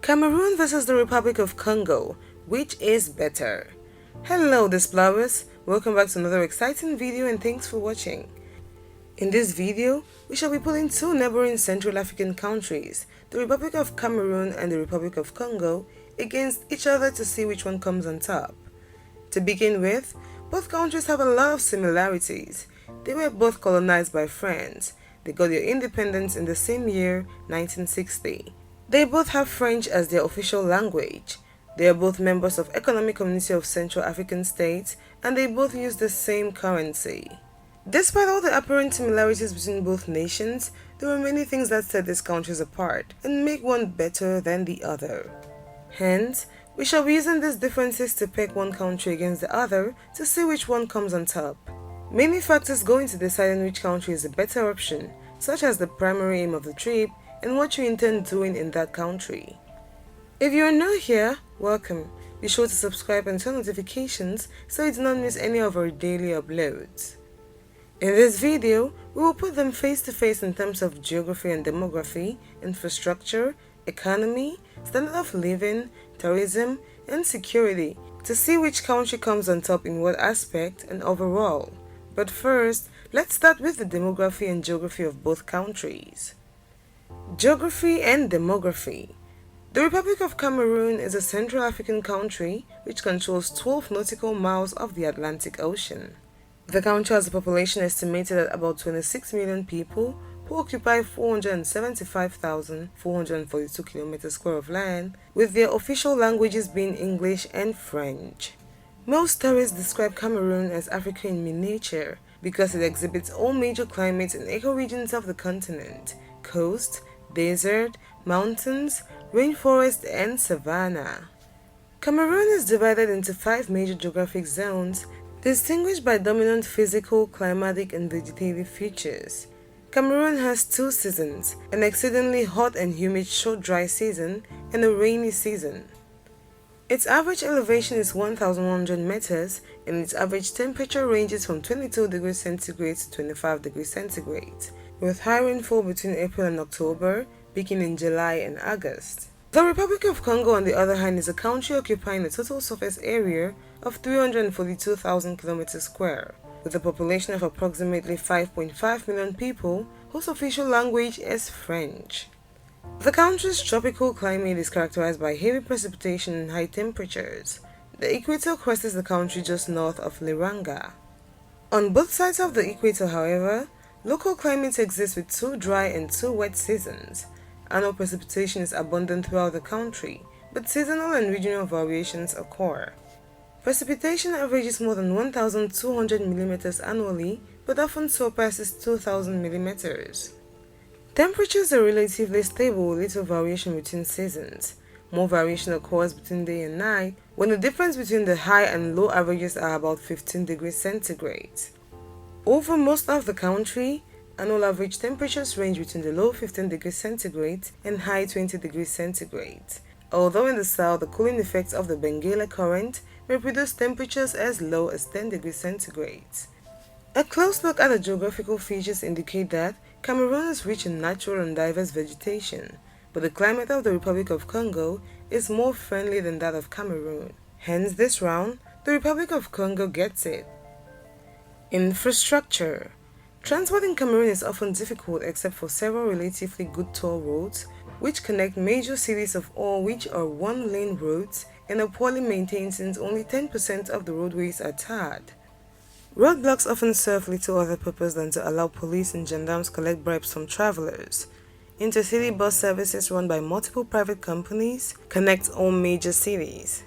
Cameroon versus the Republic of Congo. Which is better? Hello Displowers, welcome back to another exciting video and thanks for watching. In this video, we shall be putting two neighboring Central African countries, the Republic of Cameroon and the Republic of Congo, against each other to see which one comes on top. To begin with, both countries have a lot of similarities. They were both colonized by France. They got their independence in the same year, 1960. They both have French as their official language. They are both members of Economic Community of Central African States, and they both use the same currency. Despite all the apparent similarities between both nations, there were many things that set these countries apart and make one better than the other. Hence, we shall be using these differences to peg one country against the other to see which one comes on top. Many factors go into deciding which country is a better option, such as the primary aim of the trip and what you intend doing in that country. If you are new here, welcome. Be sure to subscribe and turn notifications so you do not miss any of our daily uploads. In this video, we will put them face to face in terms of geography and demography, infrastructure, economy, standard of living, tourism, and security to see which country comes on top in what aspect and overall. But first, let's start with the demography and geography of both countries. Geography and demography. The Republic of Cameroon is a Central African country which controls 12 nautical miles of the Atlantic Ocean. The country has a population estimated at about 26 million people who occupy 475,442 kilometers square of land, with their official languages being English and French. Most tourists describe Cameroon as Africa in miniature because it exhibits all major climates and ecoregions of the continent: coast, desert, mountains, rainforest, and savanna. Cameroon is divided into 5 major geographic zones, distinguished by dominant physical, climatic, and vegetative features. Cameroon has 2 seasons, an exceedingly hot and humid short dry season and a rainy season. Its average elevation is 1,100 meters and its average temperature ranges from 22 degrees centigrade to 25 degrees centigrade, with high rainfall between April and October, peaking in July and August. The Republic of Congo, on the other hand, is a country occupying a total surface area of 342,000 kilometers square, with a population of approximately 5.5 million people whose official language is French. The country's tropical climate is characterized by heavy precipitation and high temperatures. The equator crosses the country just north of Leranga. On both sides of the equator, however, local climates exist with 2 dry and 2 wet seasons. Annual precipitation is abundant throughout the country, but seasonal and regional variations occur. Precipitation averages more than 1,200 millimeters annually, but often surpasses 2,000 millimeters. Temperatures are relatively stable with little variation between seasons. More variation occurs between day and night, when the difference between the high and low averages are about 15 degrees centigrade. Over most of the country, annual average temperatures range between the low 15 degrees centigrade and high 20 degrees centigrade, although in the south the cooling effects of the Benguela current may produce temperatures as low as 10 degrees centigrade. A close look at the geographical features indicate that Cameroon is rich in natural and diverse vegetation, but the climate of the Republic of Congo is more friendly than that of Cameroon. Hence this round, the Republic of Congo gets it. Infrastructure. Transport in Cameroon is often difficult except for several relatively good toll roads which connect major cities of all which are one-lane roads and are poorly maintained since only 10% of the roadways are tarred. Roadblocks often serve little other purpose than to allow police and gendarmes collect bribes from travelers. Intercity bus services run by multiple private companies connect all major cities.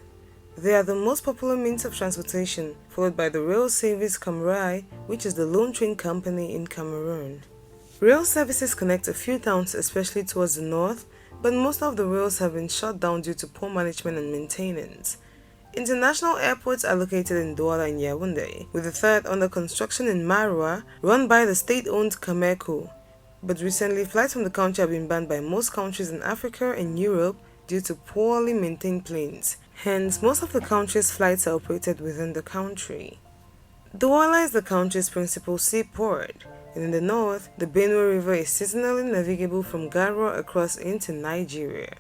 They are the most popular means of transportation, followed by the Rail Service Cameroon, which is the lone train company in Cameroon. Rail services connect a few towns, especially towards the north, but most of the rails have been shut down due to poor management and maintenance. International airports are located in Douala and Yaoundé, with the third under construction in Maroua, run by the state-owned Cameco. But recently, flights from the country have been banned by most countries in Africa and Europe due to poorly maintained planes. Hence, most of the country's flights are operated within the country. Douala is the country's principal seaport, and in the north, the Benue River is seasonally navigable from Garwa across into Nigeria.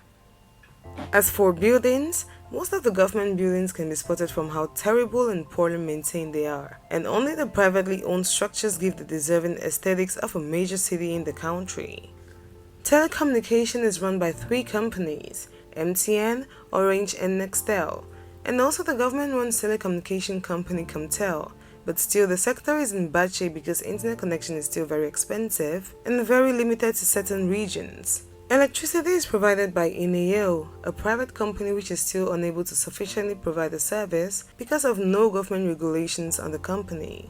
As for buildings, most of the government buildings can be spotted from how terrible and poorly maintained they are, and only the privately owned structures give the deserving aesthetics of a major city in the country. Telecommunication is run by three companies, MTN, Orange and Nextel, and also the government-run telecommunication company Comtel, but still the sector is in bad shape because internet connection is still very expensive and very limited to certain regions. Electricity is provided by Ineo, a private company which is still unable to sufficiently provide the service because of no government regulations on the company.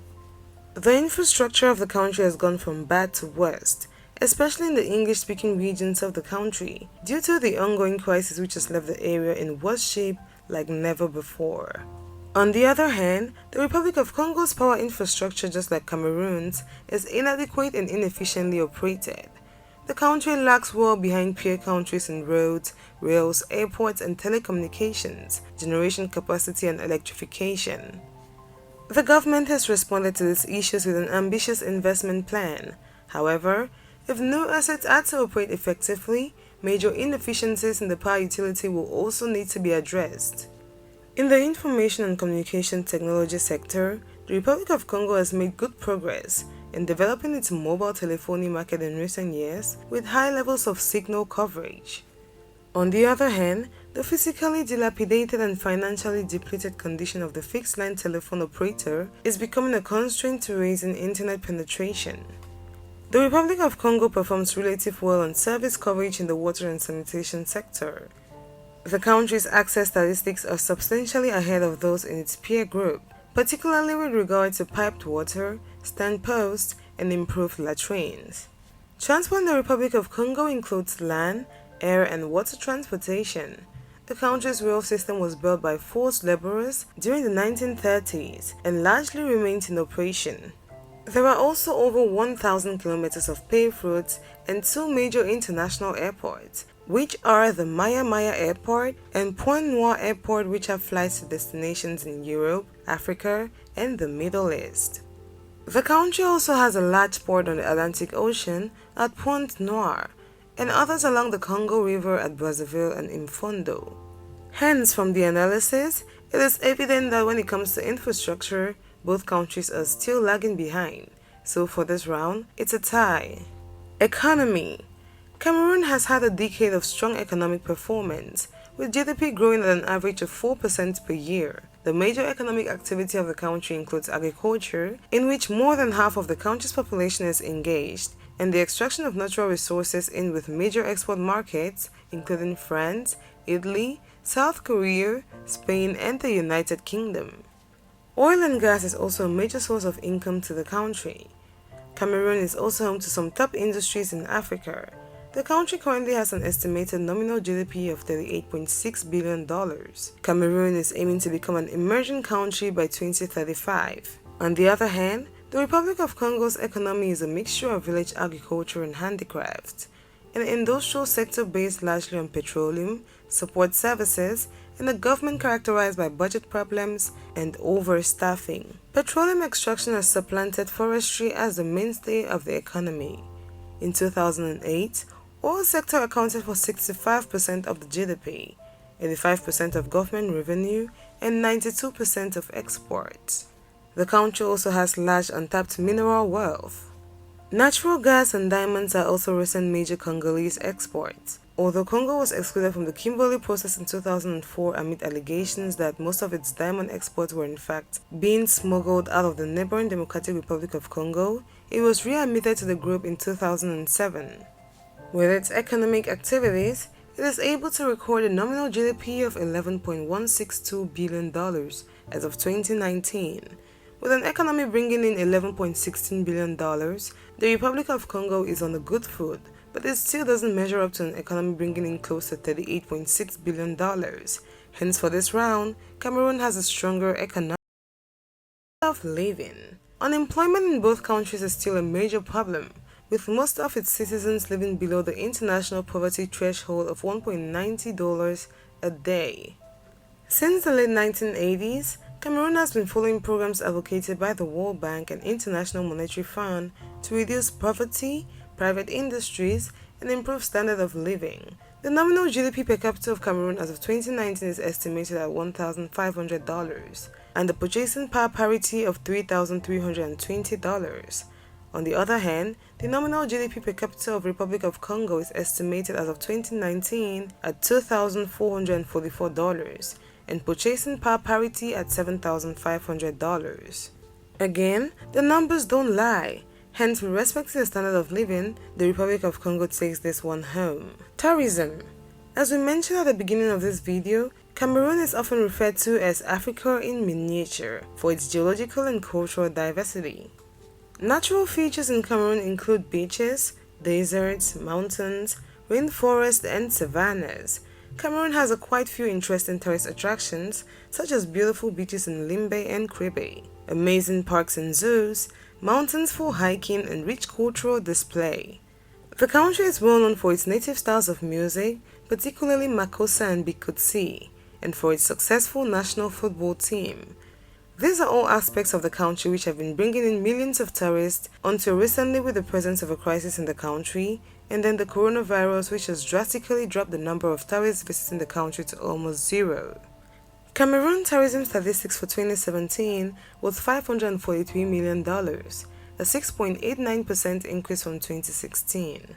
The infrastructure of the country has gone from bad to worst, especially in the English-speaking regions of the country, due to the ongoing crisis which has left the area in worse shape like never before. On the other hand, the Republic of Congo's power infrastructure, just like Cameroon's, is inadequate and inefficiently operated. The country lags well behind peer countries in roads, rails, airports, and telecommunications, generation capacity, and electrification. The government has responded to these issues with an ambitious investment plan. However, if no assets are to operate effectively, major inefficiencies in the power utility will also need to be addressed. In the information and communication technology sector, the Republic of Congo has made good progress in developing its mobile telephony market in recent years with high levels of signal coverage. On the other hand, the physically dilapidated and financially depleted condition of the fixed-line telephone operator is becoming a constraint to raising internet penetration. The Republic of Congo performs relatively well on service coverage in the water and sanitation sector. The country's access statistics are substantially ahead of those in its peer group, particularly with regard to piped water, stand posts, and improved latrines. Transport in the Republic of Congo includes land, air, and water transportation. The country's rail system was built by forced laborers during the 1930s and largely remains in operation. There are also over 1,000 kilometers of paved roads and two major international airports, which are the Maya Maya Airport and Point Noir Airport, which have flights to destinations in Europe, Africa, and the Middle East. The country also has a large port on the Atlantic Ocean at Point Noir, and others along the Congo River at Brazzaville and Imfondo. Hence, from the analysis, it is evident that when it comes to infrastructure, both countries are still lagging behind. So for this round, it's a tie. Economy. Cameroon has had a decade of strong economic performance, with GDP growing at an average of 4% per year. The major economic activity of the country includes agriculture, in which more than half of the country's population is engaged, and the extraction of natural resources in with major export markets, including France, Italy, South Korea, Spain, and the United Kingdom. Oil and gas is also a major source of income to the country. Cameroon is also home to some top industries in Africa. The country currently has an estimated nominal GDP of $38.6 billion. Cameroon is aiming to become an emerging country by 2035. On the other hand, the Republic of Congo's economy is a mixture of village agriculture and handicrafts, an industrial sector based largely on petroleum, support services, and a government characterized by budget problems and overstaffing. Petroleum extraction has supplanted forestry as the mainstay of the economy. In 2008, oil sector accounted for 65% of the GDP, 85% of government revenue, and 92% of exports. The country also has large untapped mineral wealth. Natural gas and diamonds are also recent major Congolese exports. Although Congo was excluded from the Kimberley process in 2004 amid allegations that most of its diamond exports were in fact being smuggled out of the neighboring Democratic Republic of Congo, it was readmitted to the group in 2007. With its economic activities, it is able to record a nominal GDP of $11.162 billion as of 2019. With an economy bringing in $11.16 billion, the Republic of Congo is on a good foot, but it still doesn't measure up to an economy bringing in close to $38.6 billion. Hence, for this round, Cameroon has a stronger economic of living. Unemployment in both countries is still a major problem, with most of its citizens living below the international poverty threshold of $1.90 a day. Since the late 1980s, Cameroon has been following programs advocated by the World Bank and International Monetary Fund to reduce poverty, private industries, and improve standard of living. The nominal GDP per capita of Cameroon as of 2019 is estimated at $1,500 and the purchasing power parity of $3,320. On the other hand, the nominal GDP per capita of Republic of Congo is estimated as of 2019 at $2,444 and purchasing power parity at $7,500. Again, the numbers don't lie. Hence, with respect to the standard of living, the Republic of Congo takes this one home. Tourism. As we mentioned at the beginning of this video, Cameroon is often referred to as Africa in miniature for its geological and cultural diversity. Natural features in Cameroon include beaches, deserts, mountains, rainforests, and savannas. Cameroon has quite few interesting tourist attractions, such as beautiful beaches in Limbe and Kribe, amazing parks and zoos, mountains for hiking, and rich cultural display. The country is well known for its native styles of music, particularly Makossa and Bikutsi, and for its successful national football team. These are all aspects of the country which have been bringing in millions of tourists until recently with the presence of a crisis in the country, and then the coronavirus which has drastically dropped the number of tourists visiting the country to almost zero. Cameroon tourism statistics for 2017 was $543 million, a 6.89% increase from 2016.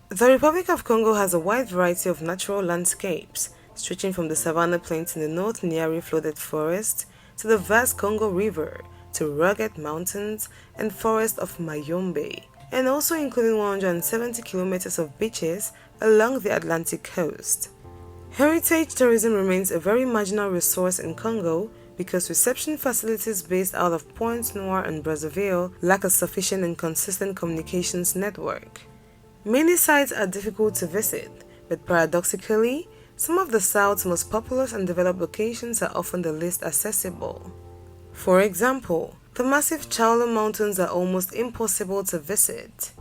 The Republic of Congo has a wide variety of natural landscapes, stretching from the savanna plains in the north near flooded forest to the vast Congo River, to rugged mountains and forests of Mayombe, and also including 170 kilometers of beaches along the Atlantic coast. Heritage tourism remains a very marginal resource in Congo because reception facilities based out of Pointe-Noire and Brazzaville lack a sufficient and consistent communications network. Many sites are difficult to visit, but paradoxically, some of the South's most populous and developed locations are often the least accessible. For example, the massive Chaolo Mountains are almost impossible to visit.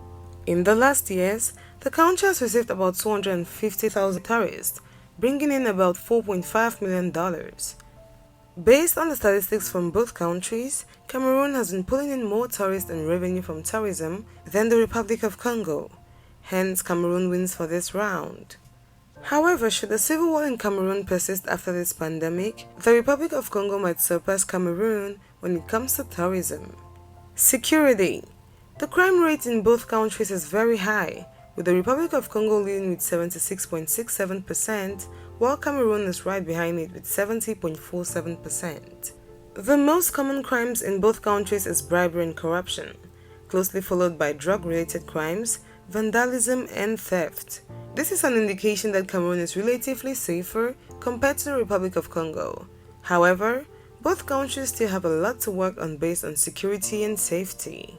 In the last years, the country has received about 250,000 tourists, bringing in about $4.5 million. Based on the statistics from both countries, Cameroon has been pulling in more tourists and revenue from tourism than the Republic of Congo. Hence, Cameroon wins for this round. However, should the civil war in Cameroon persist after this pandemic, the Republic of Congo might surpass Cameroon when it comes to tourism. Security. The crime rate in both countries is very high, with the Republic of Congo leading with 76.67%, while Cameroon is right behind it with 70.47%. The most common crimes in both countries is bribery and corruption, closely followed by drug-related crimes, vandalism, and theft. This is an indication that Cameroon is relatively safer compared to the Republic of Congo. However, both countries still have a lot to work on based on security and safety.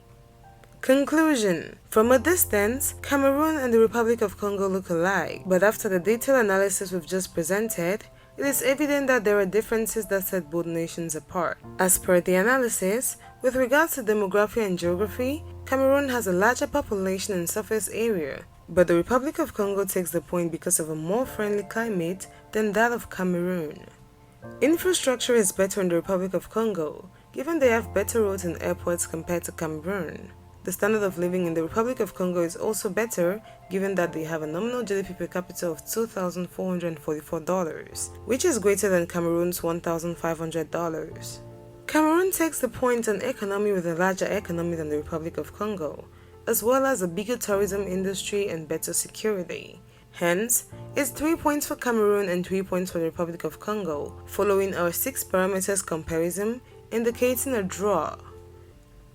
Conclusion. From a distance, Cameroon and the Republic of Congo look alike, but after the detailed analysis we've just presented, it is evident that there are differences that set both nations apart. As per the analysis, with regards to demography and geography, Cameroon has a larger population and surface area, but the Republic of Congo takes the point because of a more friendly climate than that of Cameroon. Infrastructure is better in the Republic of Congo, given they have better roads and airports compared to Cameroon. The standard of living in the Republic of Congo is also better, given that they have a nominal GDP per capita of $2,444, which is greater than Cameroon's $1,500. Cameroon takes the point on economy with a larger economy than the Republic of Congo, as well as a bigger tourism industry and better security. Hence, it's 3 points for Cameroon and 3 points for the Republic of Congo, following our 6 parameters comparison, indicating a draw.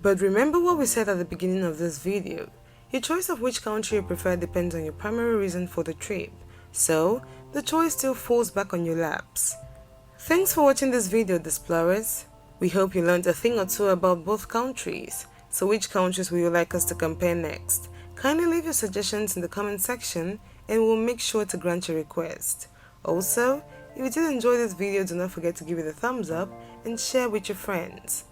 But remember what we said at the beginning of this video. Your choice of which country you prefer depends on your primary reason for the trip, so the choice still falls back on your laps. Thanks for watching this video, Explorers. We hope you learned a thing or two about both countries. So which countries would you like us to compare next? Kindly leave your suggestions in the comment section and we'll make sure to grant your request. Also, if you did enjoy this video, do not forget to give it a thumbs up and share with your friends.